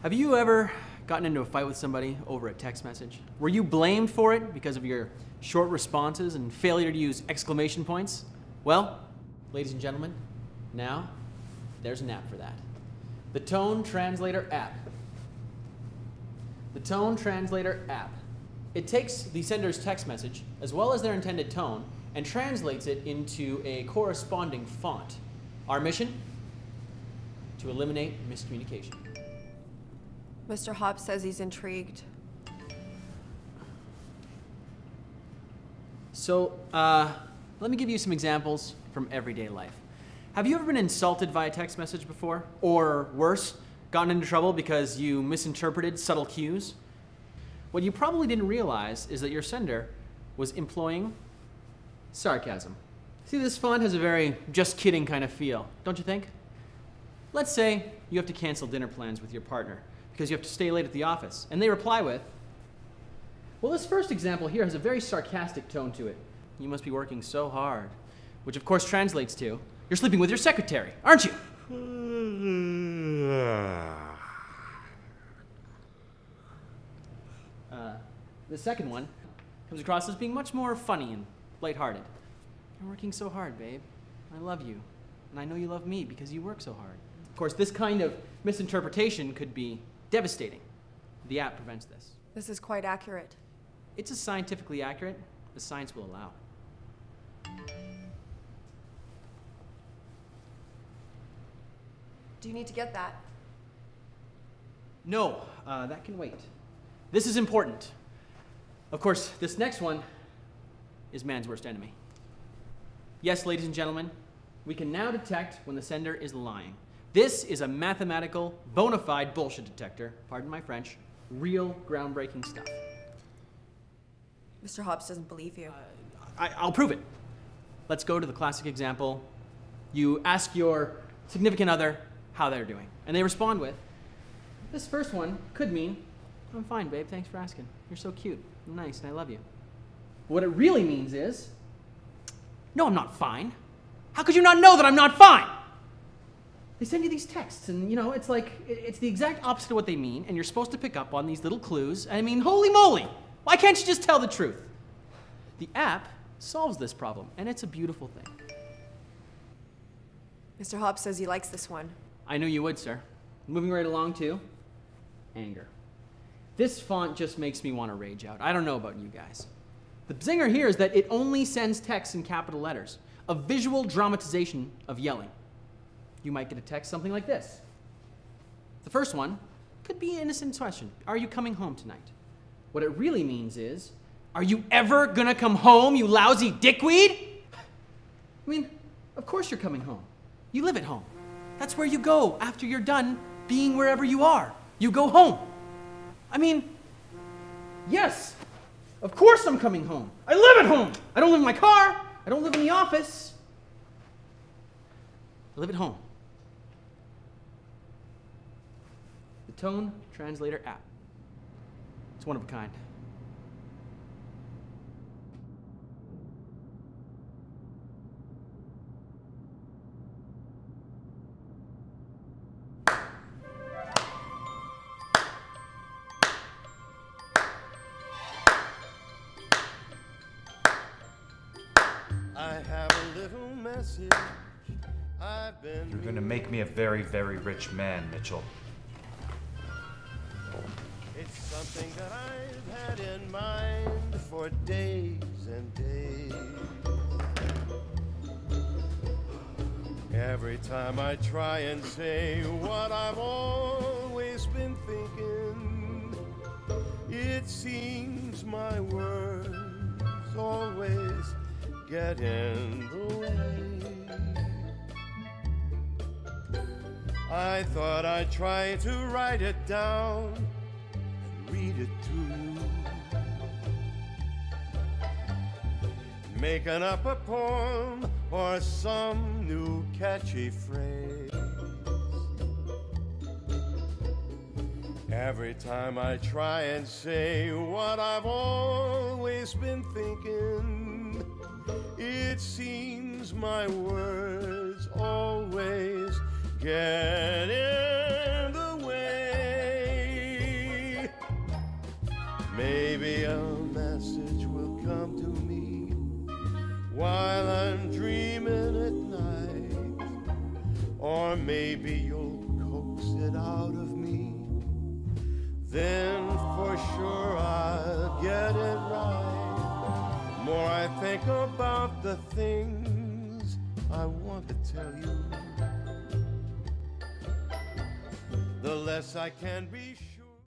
Have you ever gotten into a fight with somebody over a text message? Were you blamed for it because of your short responses and failure to use exclamation points? Well, ladies and gentlemen, now there's an app for that. The Tone Translator app. The Tone Translator app. It takes the sender's text message, as well as their intended tone, and translates it into a corresponding font. Our mission? To eliminate miscommunication. Mr. Hobbs says he's intrigued. So, let me give you some examples from everyday life. Have you ever been insulted via text message before? Or worse, gotten into trouble because you misinterpreted subtle cues? What you probably didn't realize is that your sender was employing sarcasm. See, this font has a very just kidding kind of feel, don't you think? Let's say you have to cancel dinner plans with your partner because you have to stay late at the office, and they reply with, well, this first example here has a very sarcastic tone to it. You must be working so hard, which of course translates to, you're sleeping with your secretary, aren't you? The second one comes across as being much more funny and lighthearted. You're working so hard, babe. I love you, and I know you love me because you work so hard. Of course, this kind of misinterpretation could be devastating. The app prevents this. This is quite accurate. It's as scientifically accurate as science will allow. Do you need to get that? No, that can wait. This is important. Of course, this next one is man's worst enemy. Yes, ladies and gentlemen, we can now detect when the sender is lying. This is a mathematical, bona fide bullshit detector, pardon my French, real groundbreaking stuff. Mr. Hobbs doesn't believe you. I'll prove it. Let's go to the classic example. You ask your significant other how they're doing, and they respond with, this first one could mean, I'm fine, babe, thanks for asking. You're so cute, and nice, and I love you. What it really means is, no, I'm not fine. How could you not know that I'm not fine? They send you these texts, and you know, it's like, it's the exact opposite of what they mean, and you're supposed to pick up on these little clues. I mean, holy moly! Why can't you just tell the truth? The app solves this problem, and it's a beautiful thing. Mr. Hobbs says he likes this one. I knew you would, sir. Moving right along to anger. This font just makes me want to rage out. I don't know about you guys. The zinger here is that it only sends text in capital letters, a visual dramatization of yelling. You might get a text something like this. The first one could be an innocent question. Are you coming home tonight? What it really means is, are you ever gonna come home, you lousy dickweed? I mean, of course you're coming home. You live at home. That's where you go after you're done being wherever you are. You go home. I mean, yes, of course I'm coming home. I live at home. I don't live in my car. I don't live in the office. I live at home. The Tone Translator app. It's one of a kind. I have a little message I've been. You're gonna make me a very, very rich man, Mitchell. It's something that I've had in mind for days and days. Every time I try and say what I've always been thinking, it seems my words always get in the way. I thought I'd try to write it down and read it to you, making up a poem or some new catchy phrase. Every time I try and say what I've always been thinking, it seems my words always get in the way. while I'm dreaming at night. Or maybe you'll coax it out of me, then for sure I'll get it right. The more I think about the things I want to tell you, the less I can be sure.